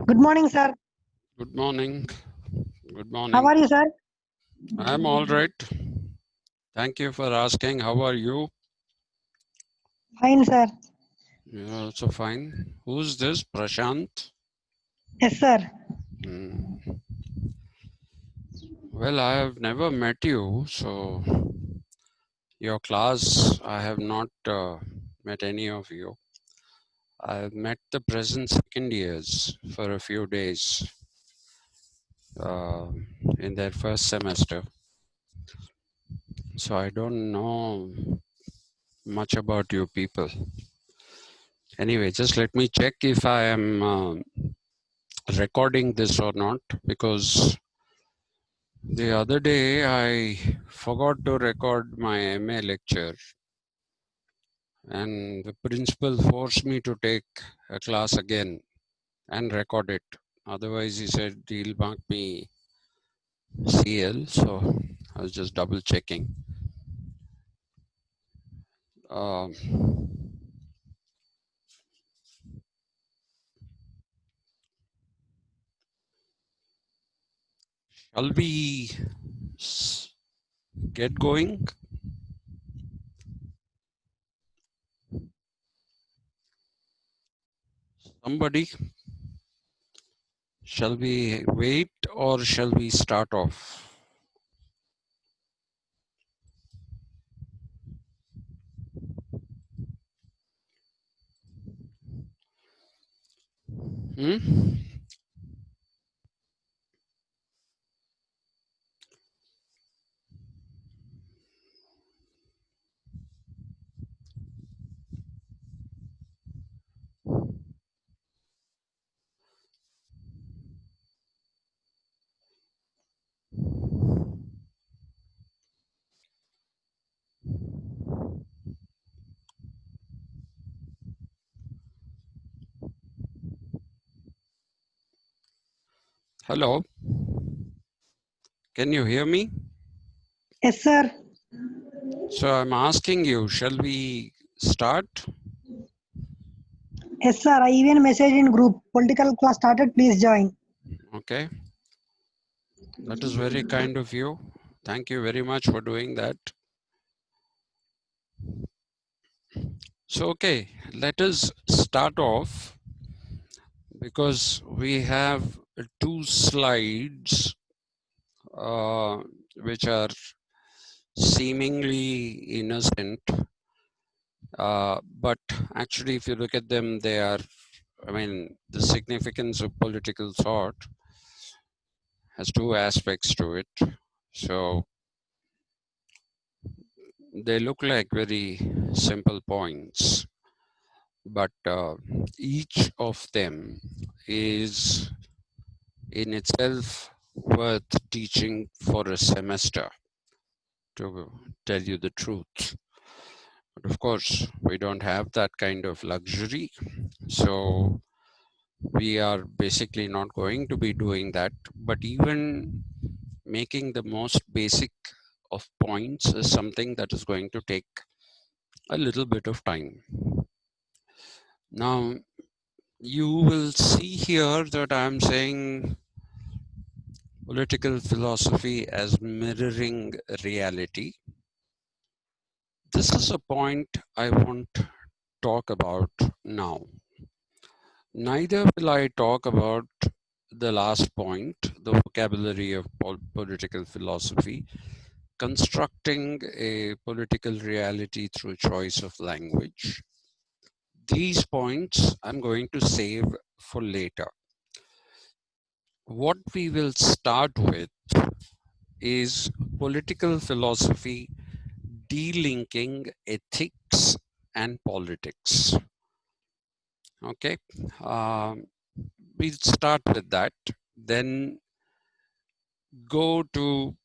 Good morning, sir. Good morning. Good How morning. are you, sir? I'm all right. Thank you for asking. How are you? Fine, sir. You're also fine. Who's this? Prashant? Yes, sir. Hmm. Well, I have never met you, so your class, I have not met any of you. I've met the present second years for a few days uh, in their first semester. So I don't know much about you people. Anyway, just let me check if I am recording this or not, because the other day I forgot to record my MA lecture and the principal forced me to take a class again and record it. Otherwise, he said he'll mark me CL, so I was just double checking. Um, shall we get going? Somebody, shall we wait or shall we start off? Hmm? Hello, can you hear me? Yes, sir. So I'm asking you, shall we start? Yes, sir. I even messaged in group. Political class started. Please join. Okay, that is very kind of you. Thank you very much for doing that. So, okay, let us start off because we have two slides which are seemingly innocent, but actually, if you look at them, they are, I mean, the significance of political thought has two aspects to it. So, they look like very simple points, but each of them is in itself worth teaching for a semester, to tell you the truth. But of course, we don't have that kind of luxury. So we are basically not going to be doing that. But even making the most basic of points is something that is going to take a little bit of time. Now, you will see here that I'm saying political philosophy as mirroring reality. This is a point I want to talk about now. Neither will I talk about the last point, the vocabulary of political philosophy, constructing a political reality through choice of language. These points I'm going to save for later. What we will start with is political philosophy delinking ethics and politics. Okay, we'll start with that, then go to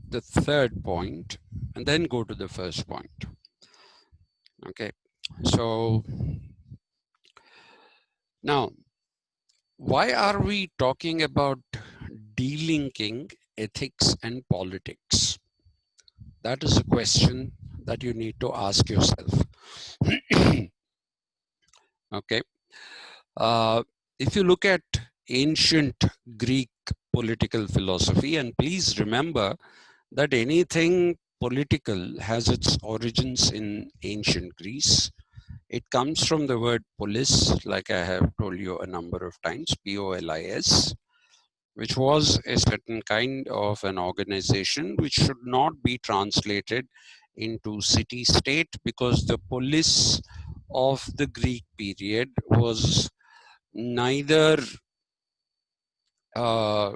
the third point, and then go to the first point. Okay, so now, why are we talking about delinking ethics and politics? That is a question that you need to ask yourself. Okay. if you look at ancient Greek political philosophy, and please remember that anything political has its origins in ancient Greece. It comes from the word polis, like I have told you a number of times, Polis, which was a certain kind of an organization which should not be translated into city state, because the polis of the Greek period neither uh,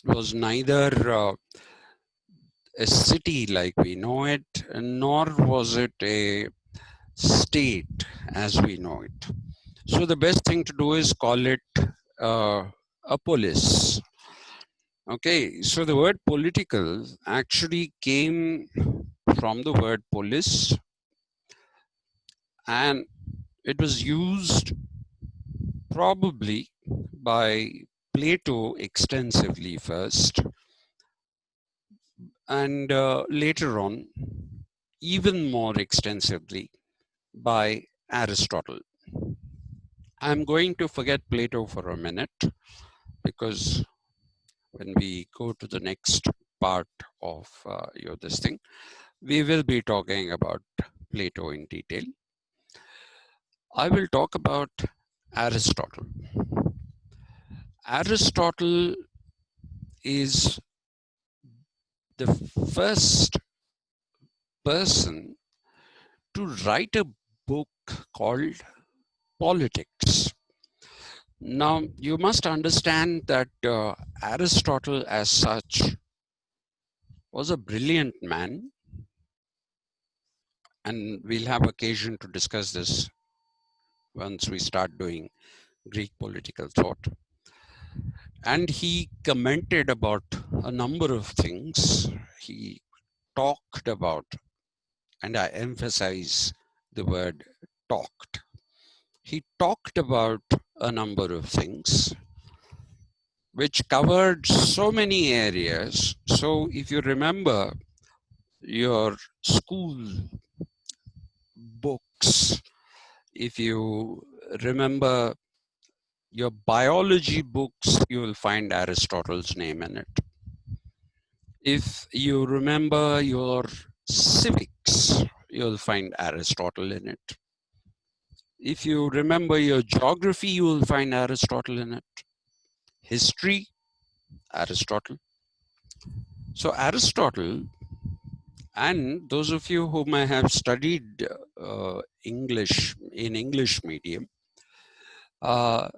was neither a city like we know it, nor was it a state as we know it. So the best thing to do is call it a polis. Okay, so the word political actually came from the word polis, and it was used probably by Plato extensively first, and later on even more extensively by Aristotle. I'm going to forget Plato for a minute, because when we go to the next part of this thing, we will be talking about Plato in detail. I will talk about Aristotle. Aristotle is the first person to write a book called Politics. Now, you must understand that Aristotle as such was a brilliant man, and we'll have occasion to discuss this once we start doing Greek political thought. And he commented about a number of things. He talked about, and I emphasize the word talked. He talked about a number of things which covered so many areas. So if you remember your school books, if you remember your biology books, you will find Aristotle's name in it. If you remember your civics, you'll find Aristotle in it. If you remember your geography, you will find Aristotle in it. History, Aristotle. So Aristotle, and those of you who may have studied English in English medium,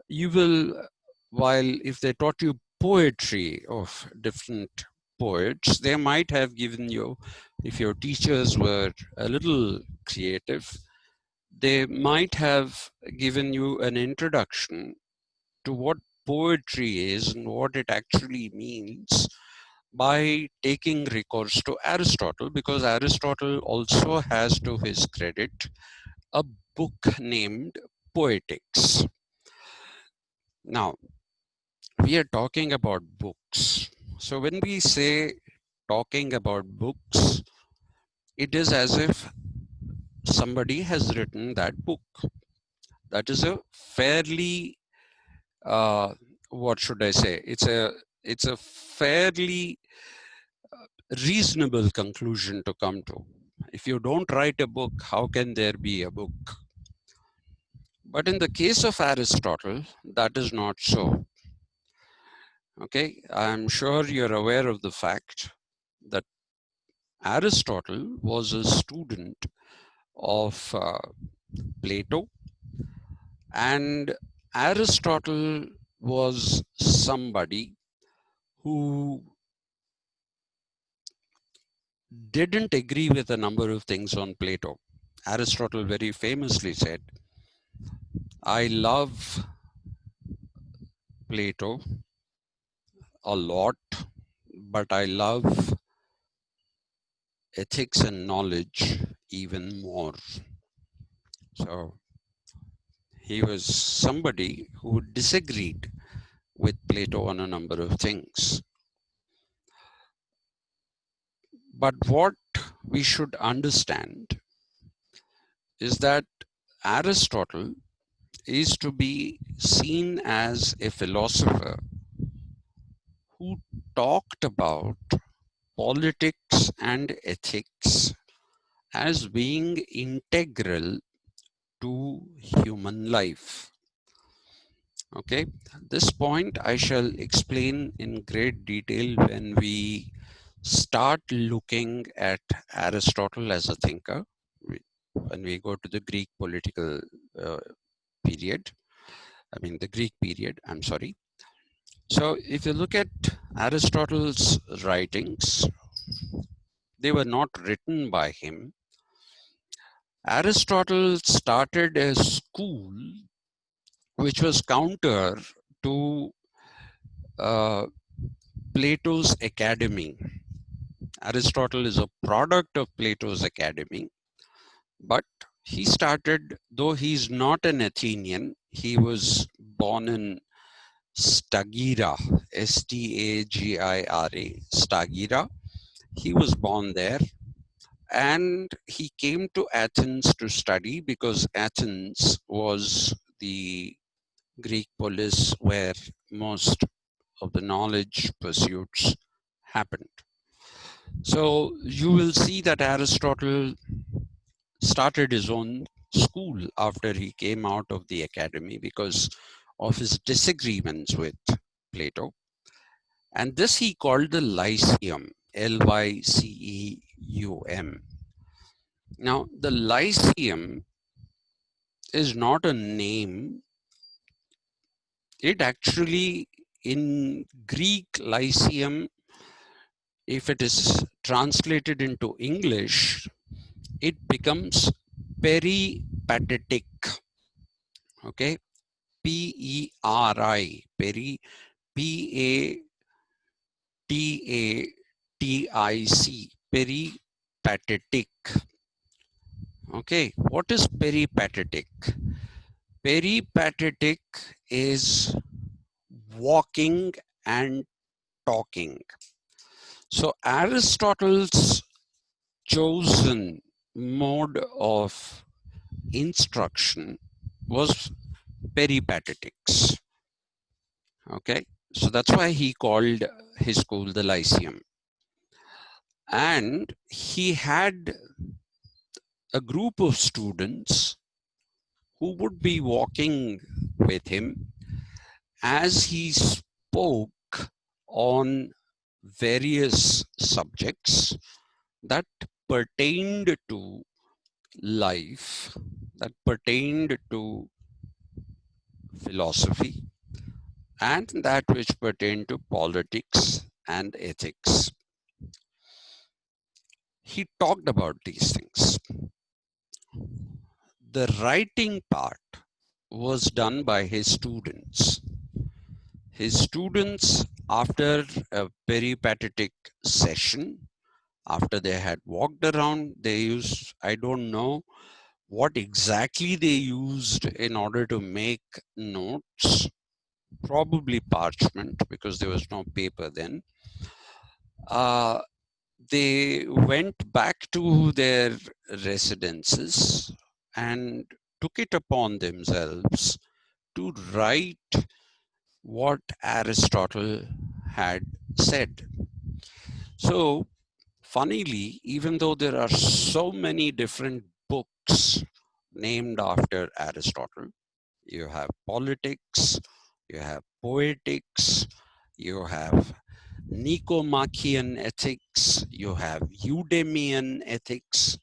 you will, while if they taught you poetry of different poets, they might have given you, if your teachers were a little creative, they might have given you an introduction to what poetry is and what it actually means by taking recourse to Aristotle, because Aristotle also has to his credit a book named Poetics. Now, we are talking about books. So when we say talking about books, it is as if somebody has written that book. That is a fairly, what should I say? It's a fairly reasonable conclusion to come to. If you don't write a book, how can there be a book? But in the case of Aristotle, that is not so. Okay, I'm sure you're aware of the fact that Aristotle was a student of Plato, and Aristotle was somebody who didn't agree with a number of things on Plato. Aristotle very famously said, I love Plato a lot, but I love ethics and knowledge even more. So he was somebody who disagreed with Plato on a number of things. But what we should understand is that Aristotle is to be seen as a philosopher who talked about politics and ethics as being integral to human life. Okay, this point I shall explain in great detail when we start looking at Aristotle as a thinker, when we go to the Greek political uh, period, the Greek period, I'm sorry. So if you look at Aristotle's writings, they were not written by him. Aristotle started a school which was counter to uh, Plato's academy. Aristotle is a product of Plato's academy, but he started, though he's not an Athenian, he was born in Stagira, Stagira, Stagira. He was born there and he came to Athens to study because Athens was the Greek polis where most of the knowledge pursuits happened. So you will see that Aristotle started his own school after he came out of the academy because of his disagreements with Plato. And this he called the Lyceum, Lyceum. Now, the Lyceum is not a name. It actually, in Greek, Lyceum, if it is translated into English, it becomes peripatetic. Okay, P-E-R-I, peri, P-A-T-A-T-I-C, peripatetic. Okay, what is peripatetic? Peripatetic is walking and talking. So Aristotle's chosen mode of instruction was peripatetics. Okay, so that's why he called his school the Lyceum. And he had a group of students who would be walking with him as he spoke on various subjects that pertained to life, that pertained to philosophy, and that which pertained to politics and ethics. He talked about these things. The writing part was done by his students. His students, after a peripatetic session, after they had walked around, they used, I don't know what exactly they used in order to make notes, probably parchment because there was no paper then. They went back to their residences and took it upon themselves to write what Aristotle had said. So, funnily, even though there are so many different books named after Aristotle, you have politics, you have poetics, you have Nicomachean ethics, you have Eudemian ethics,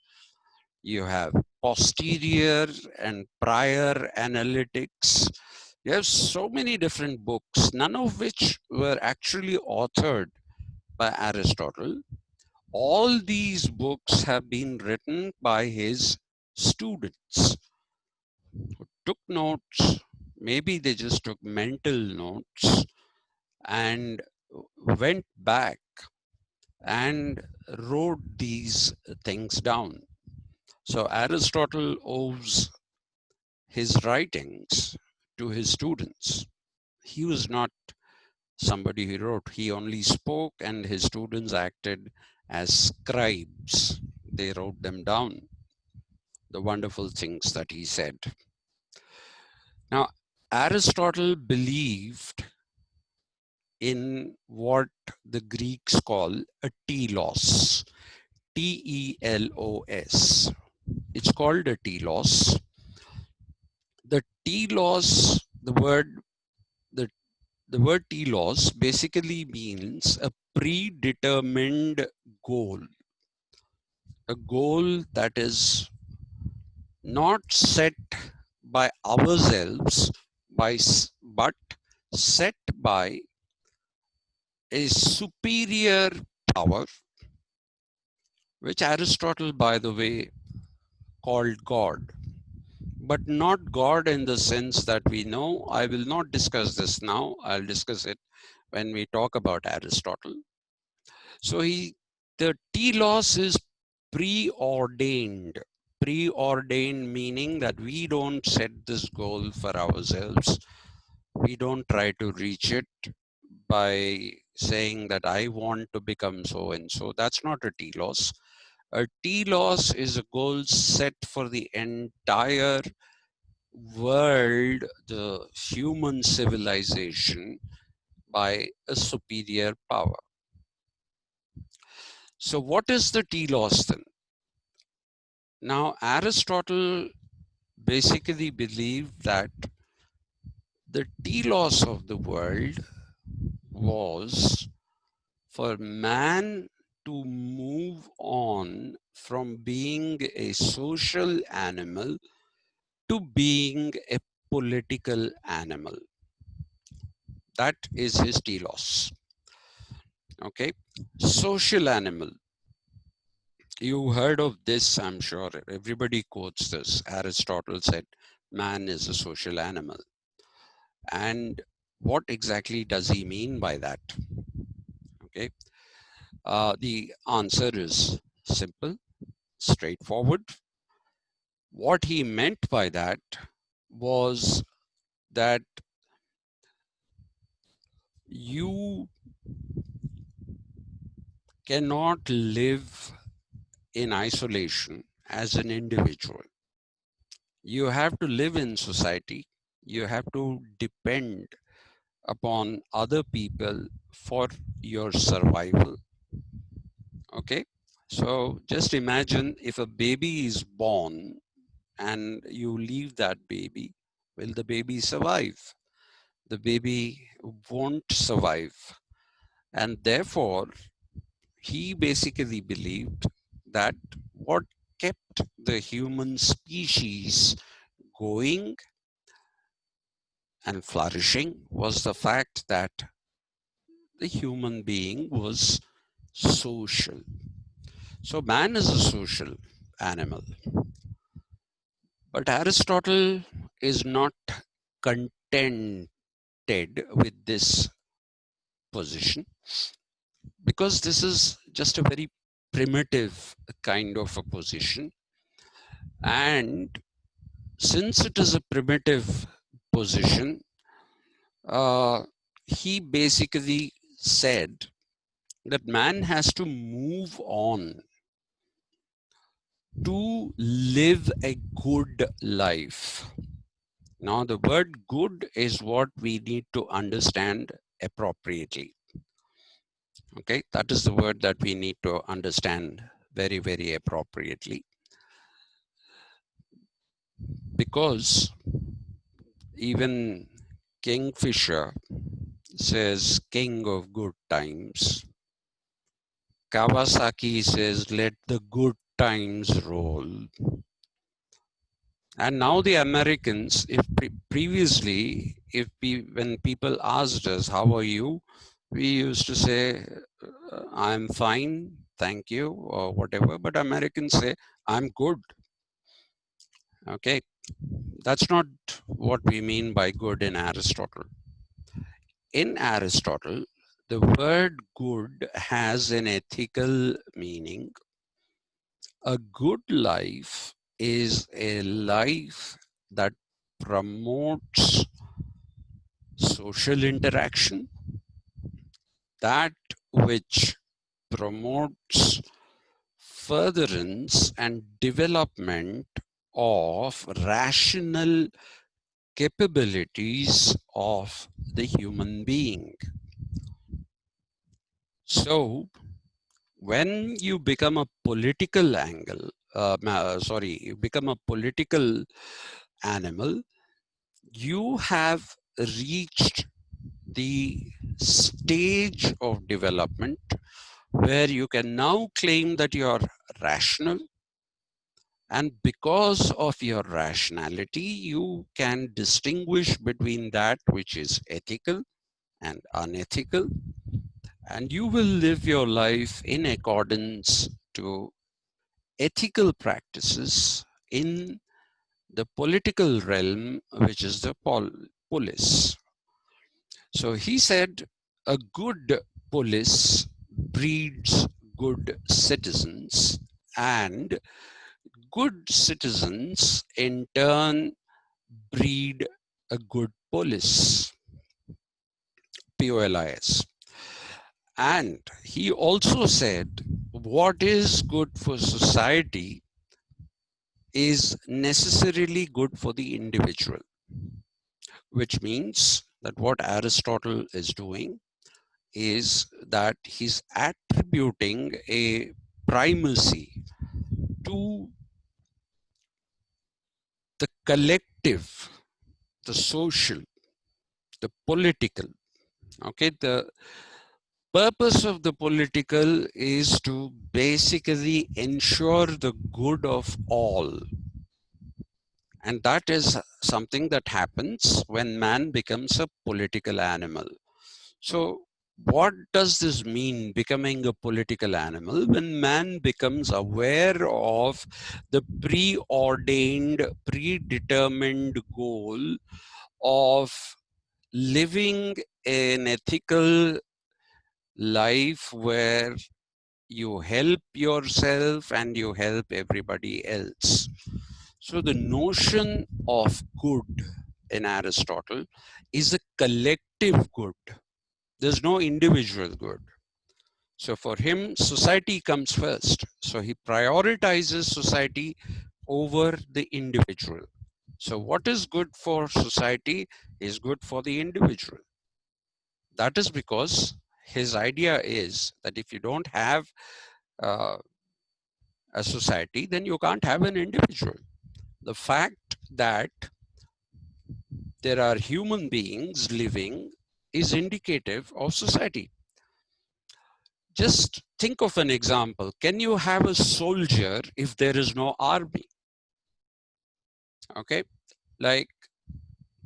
you have posterior and prior analytics. You have so many different books, none of which were actually authored by Aristotle. All these books have been written by his students who took notes. Maybe they just took mental notes and went back and wrote these things down. So Aristotle owes his writings to his students. He was not somebody who wrote, he only spoke and his students acted as scribes. They wrote them down, the wonderful things that he said. Now, Aristotle believed in what the Greeks call a telos, Telos. It's called a telos. The telos, the, the word telos basically means a predetermined goal, a goal that is not set by ourselves, but set by a superior power, which Aristotle, by the way, called God, but not God in the sense that we know. I will not discuss this now. I'll discuss it when we talk about Aristotle. So the telos is preordained. Preordained meaning that we don't set this goal for ourselves. We don't try to reach it by saying that I want to become so and so. That's not a telos. A telos is a goal set for the entire world, the human civilization, by a superior power. So, what is the telos then? Now, Aristotle basically believed that the telos of the world was for man to move on from being a social animal to being a political animal. That is his telos. Okay, social animal. You heard of this, I'm sure. Everybody quotes this. Aristotle said, man is a social animal. And what exactly does he mean by that? Okay, the answer is simple, straightforward. What he meant by that was that you cannot live in isolation as an individual. You have to live in society. You have to depend upon other people for your survival. Okay. So just imagine if a baby is born and you leave that baby, will the baby survive? The baby won't survive. And therefore, he basically believed that what kept the human species going and flourishing was the fact that the human being was social. So man is a social animal. But Aristotle is not contented with this position because this is just a very primitive kind of a position. And since it is a primitive position, he basically said that man has to move on to live a good life. Now, the word good is what we need to understand appropriately. Okay, that is the word that we need to understand very, very appropriately. Because even Kingfisher says king of good times. Kawasaki says let the good times roll. And now the Americans, if previously, when people asked us, how are you? We used to say, I'm fine, thank you, or whatever. But Americans say, I'm good. Okay, that's not what we mean by good in Aristotle. In Aristotle, the word good has an ethical meaning. A good life is a life that promotes social interaction, that which promotes furtherance and development of rational capabilities of the human being. So when you become a political you become a political animal, you have reached the stage of development where you can now claim that you are rational, and because of your rationality you can distinguish between that which is ethical and unethical, and you will live your life in accordance to ethical practices in the political realm, which is the polis. So he said, a good polis breeds good citizens, and good citizens in turn breed a good polis, POLIS. And he also said, what is good for society is necessarily good for the individual, which means that what Aristotle is doing is that he's attributing a primacy to the collective, the social, the political. Okay, the purpose of the political is to basically ensure the good of all. And that is something that happens when man becomes a political animal. So what does this mean, becoming a political animal? When man becomes aware of the preordained, predetermined goal of living an ethical life where you help yourself and you help everybody else. So the notion of good in Aristotle is a collective good. There's no individual good. So for him, society comes first. So he prioritizes society over the individual. So what is good for society is good for the individual. That is because his idea is that if you don't have uh, a society, then you can't have an individual. The fact that there are human beings living is indicative of society. Just think of an example. Can you have a soldier if there is no army? Okay, like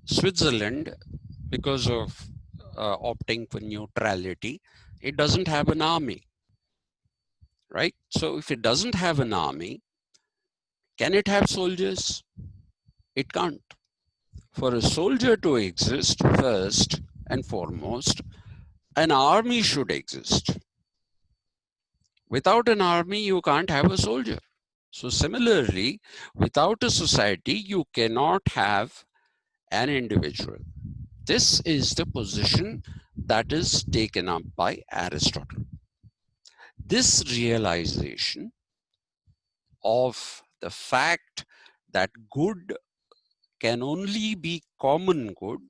Switzerland, because of opting for neutrality, it doesn't have an army, right? So if it doesn't have an army, can it have soldiers? It can't. For a soldier to exist, first and foremost, an army should exist. Without an army, you can't have a soldier. So similarly, without a society, you cannot have an individual. This is the position that is taken up by Aristotle. This realization of the fact that good can only be common good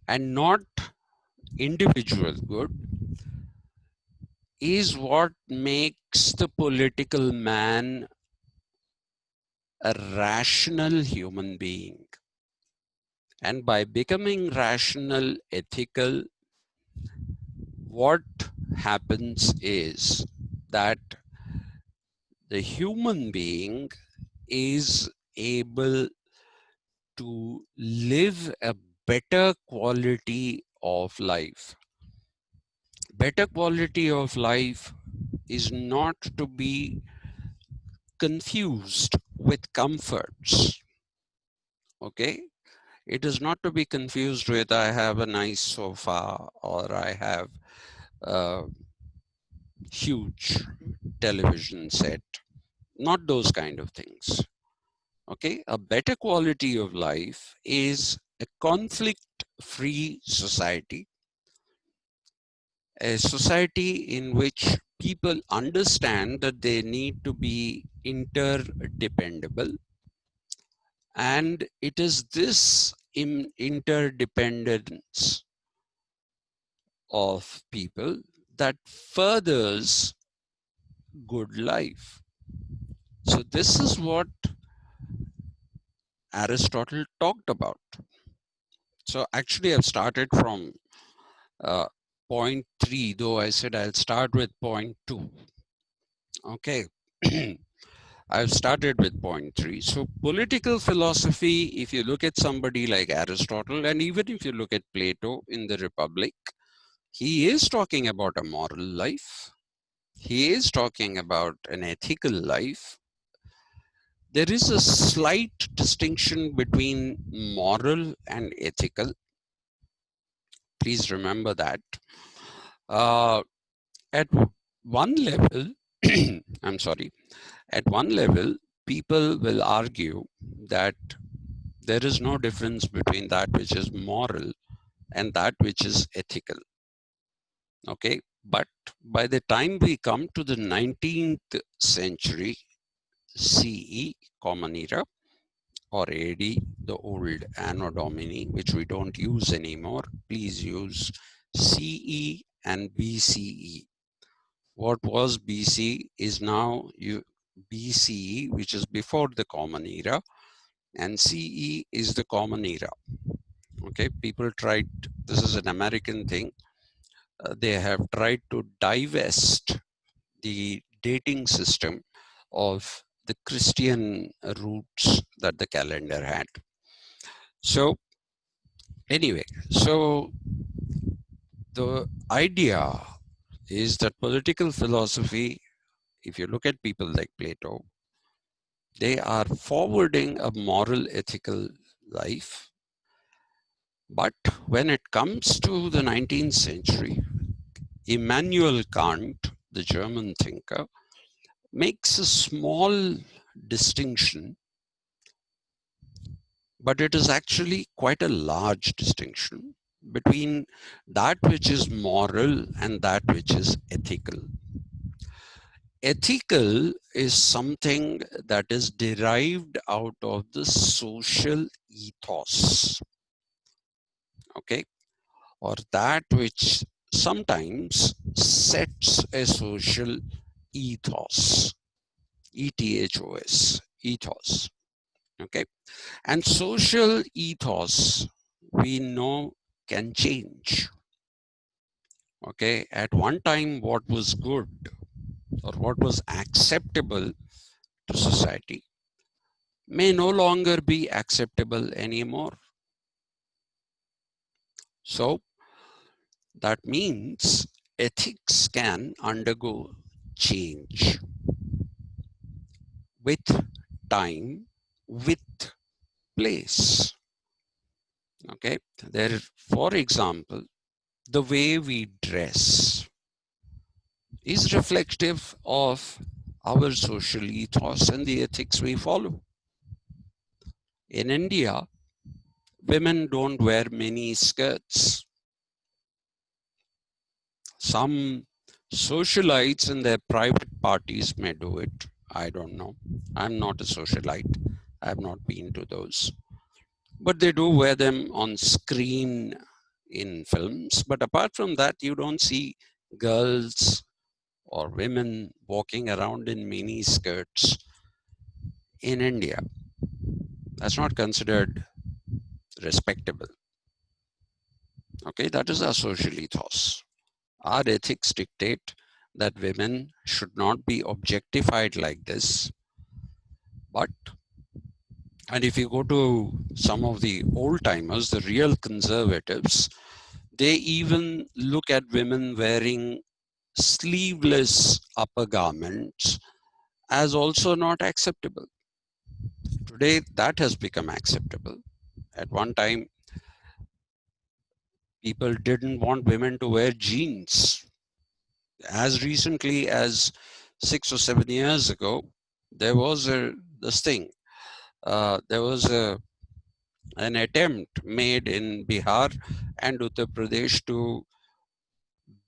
and not individual good is what makes the political man a rational human being. And by becoming rational, ethical, what happens is that the human being is able to live a better quality of life. Better quality of life is not to be confused with comforts. Okay? It is not to be confused with I have a nice sofa or I have a huge television set. Not those kind of things. Okay? A better quality of life is a conflict-free society, a society in which people understand that they need to be interdependable And it is this interdependence of people that furthers good life. So this is what Aristotle talked about. So actually I've started from uh, point 3, though I said I'll start with point 2. Okay. I've started with point 3. So political philosophy, if you look at somebody like Aristotle, and even if you look at Plato in the Republic, he is talking about a moral life. He is talking about an ethical life. There is a slight distinction between moral and ethical. Please remember that. Uh, at one level, I'm sorry, at one level, people will argue that there is no difference between that which is moral and that which is ethical. Okay, but by the time we come to the 19th century CE, Common Era, or AD, the old Anno Domini, which we don't use anymore, please use CE and BCE. What was BC is now BCE, which is before the Common Era, and CE is the Common Era. Okay, people tried, this is an American thing, they have tried to divest the dating system of the Christian roots that the calendar had. So anyway, so the idea is that political philosophy, if you look at people like Plato, they are forwarding a moral ethical life. But when it comes to the 19th century, Immanuel Kant, the German thinker, makes a small distinction, but it is actually quite a large distinction between that which is moral and that which is ethical. Ethical is something that is derived out of the social ethos, okay, or that which sometimes sets a social ethos, ethos, ethos, okay. And social ethos, we know, can change. Okay, at one time, what was good or what was acceptable to society may no longer be acceptable anymore. So that means ethics can undergo change with time, with place. Okay, there, for example, the way we dress is reflective of our social ethos and the ethics we follow. In India, women don't wear many skirts. Some socialites in their private parties may do it. I don't know. I'm not a socialite. I've not been to those. But they do wear them on screen in films. But apart from that, you don't see girls or women walking around in mini skirts in India. That's not considered respectable. Okay, that is our social ethos. Our ethics dictate that women should not be objectified like this. But, and if you go to some of the old timers, the real conservatives, they even look at women wearing sleeveless upper garments as also not acceptable. Today, that has become acceptable. At one time, people didn't want women to wear jeans. As recently as 6 or 7 years ago, there was this thing. There was an attempt made in Bihar and Uttar Pradesh to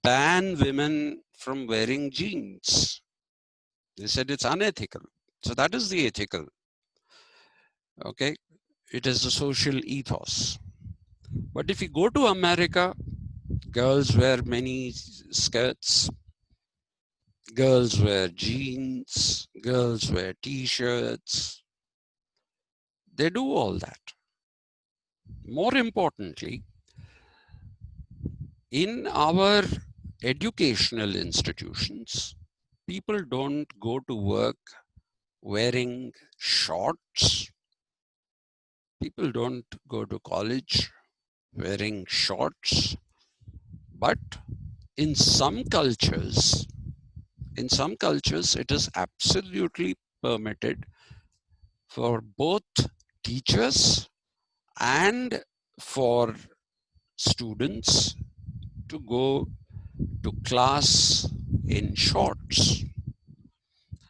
ban women from wearing jeans. They said it's unethical. So that is the ethical. Okay. It is a social ethos. But if you go to America, girls wear many skirts, girls wear jeans, girls wear t-shirts. They do all that. More importantly, in our educational institutions, people don't go to work wearing shorts. People don't go to college wearing shorts. But in some cultures, it is absolutely permitted for both teachers and for students to go to class in shorts.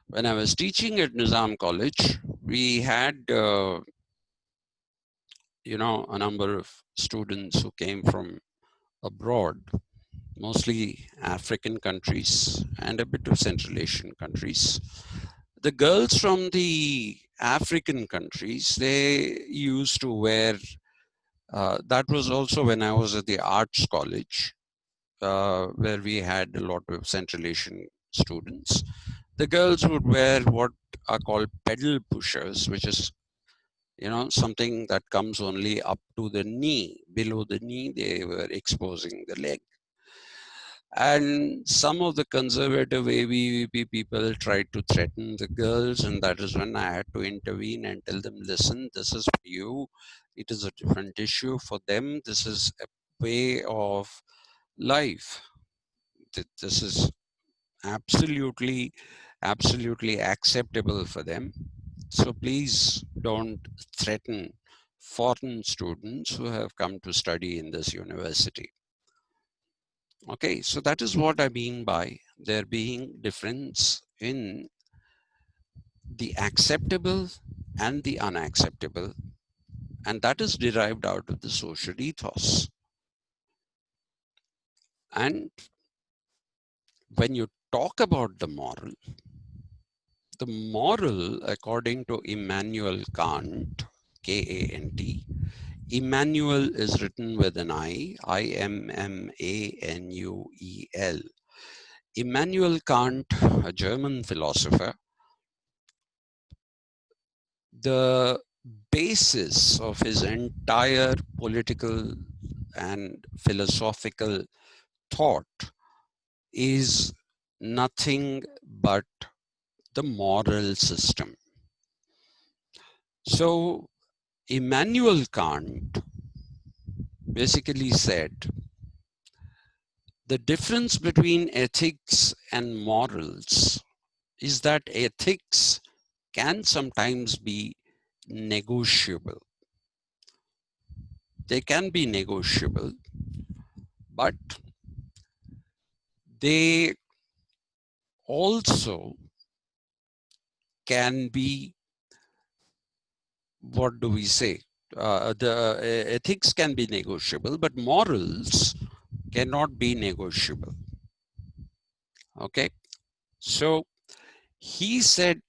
When I was teaching at Nizam College, we had, a number of students who came from abroad, mostly African countries and a bit of Central Asian countries. The girls from the African countries, they used to wear, that was also when I was at the Arts College, where we had a lot of Central Asian students. The girls would wear what are called pedal pushers, which is, something that comes only up to the knee. Below the knee, they were exposing the leg. And some of the conservative ABVP people tried to threaten the girls, and that is when I had to intervene and tell them, listen, this is for you. It is a different issue for them. This is a way of life. This is absolutely acceptable for them. So please don't threaten foreign students who have come to study in this university. Okay, so that is what I mean by there being difference in the acceptable and the unacceptable, and that is derived out of the social ethos. And when you talk about the moral, according to Immanuel Kant, K-A-N-T, Immanuel is written with an I, I-M-M-A-N-U-E-L. Immanuel Kant, a German philosopher, the basis of his entire political and philosophical thought is nothing but the moral system. So Immanuel Kant basically said the difference between ethics and morals is that ethics can sometimes be negotiable. They can be negotiable, but they also can be, what do we say? The ethics can be negotiable, but morals cannot be negotiable. Okay, so he said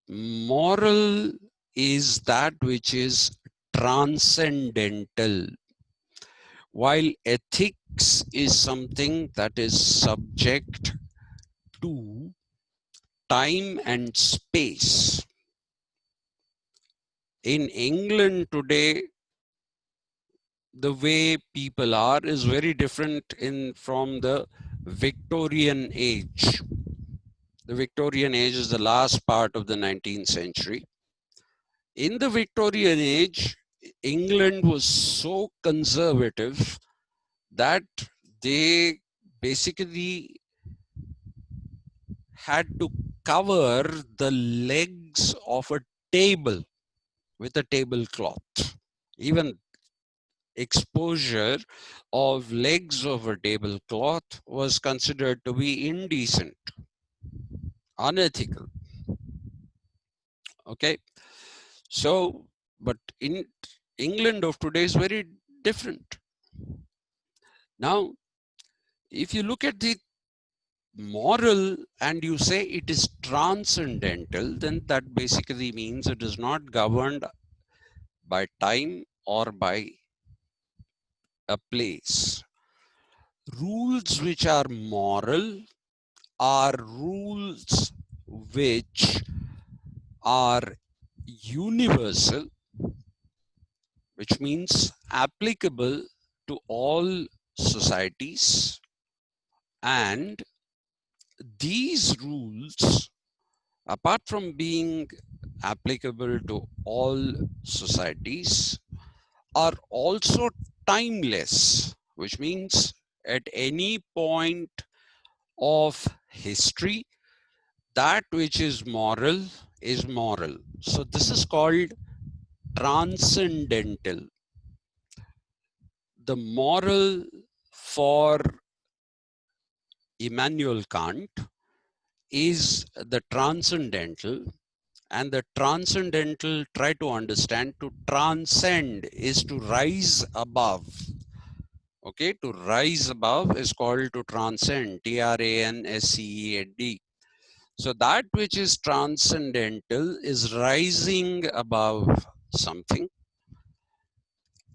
moral is that which is transcendental, while ethics is something that is subject to time and space. In England today, the way people are is very different from the Victorian age. The Victorian age is the last part of the 19th century. In the Victorian age, England was so conservative that they basically had to cover the legs of a table with a tablecloth. Even exposure of legs of a tablecloth was considered to be indecent, unethical. Okay, so but in England of today is very different. Now, if you look at the moral and you say it is transcendental, then that basically means it is not governed by time or by a place. Rules which are moral are rules which are universal, which means applicable to all societies, and these rules, apart from being applicable to all societies, are also timeless, which means at any point of history, that which is moral is moral. So this is called transcendental. The moral for Immanuel Kant is the transcendental, and the transcendental, try to understand, to transcend is to rise above. Okay, to rise above is called to transcend, T-R-A-N-S-C-E-N-D. So that which is transcendental is rising above something.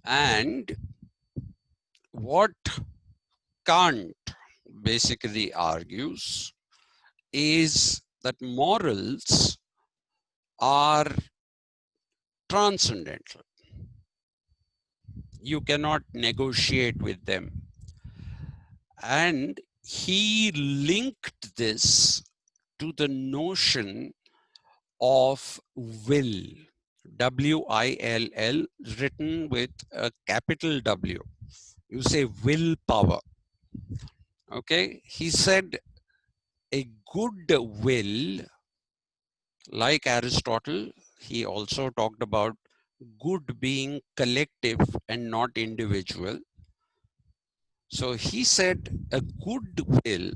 And what Kant basically argues is that morals are transcendental. You cannot negotiate with them. And he linked this to the notion of will, W-I-L-L, written with a capital W. You say willpower. Okay, he said a good will, like Aristotle, he also talked about good being collective and not individual. So he said a good will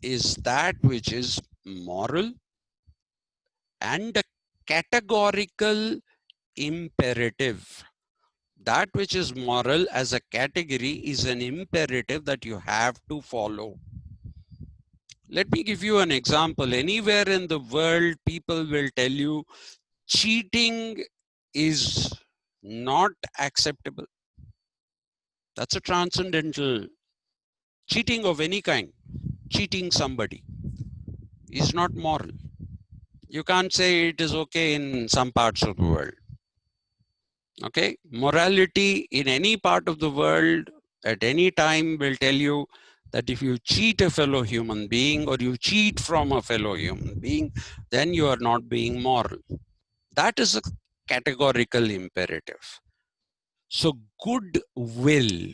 is that which is moral and a categorical imperative. That which is moral as a category is an imperative that you have to follow. Let me give you an example. Anywhere in the world, people will tell you cheating is not acceptable. That's a transcendental. Cheating of any kind, cheating somebody, is not moral. You can't say it is okay in some parts of the world. Okay, morality in any part of the world at any time will tell you that if you cheat a fellow human being or you cheat from a fellow human being, then you are not being moral. That is a categorical imperative. So good will,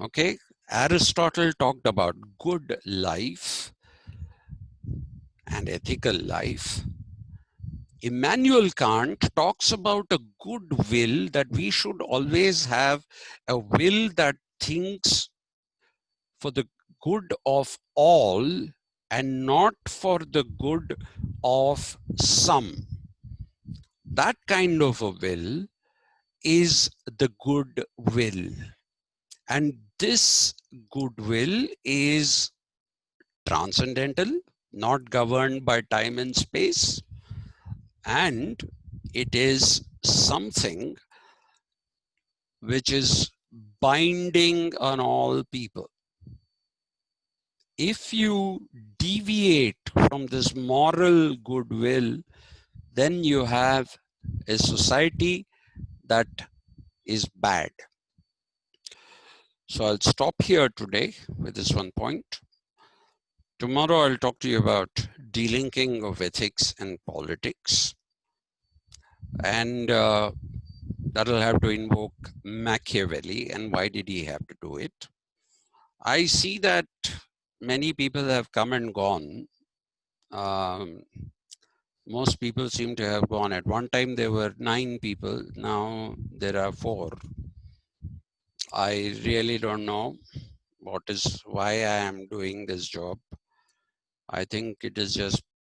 okay, Aristotle talked about good life and ethical life. Immanuel Kant talks about a good will, that we should always have a will that thinks for the good of all and not for the good of some. That kind of a will is the good will. And this good will is transcendental, not governed by time and space, and it is something which is binding on all people. If you deviate from this moral goodwill, then you have a society that is bad. So I'll stop here today with this one point. Tomorrow I'll talk to you about delinking of ethics and politics. And that'll have to invoke Machiavelli and why did he have to do it. I see that many people have come and gone. Most people seem to have gone. At one time there were 9 people, now there are 4. I really don't know why I am doing this job. I think it is just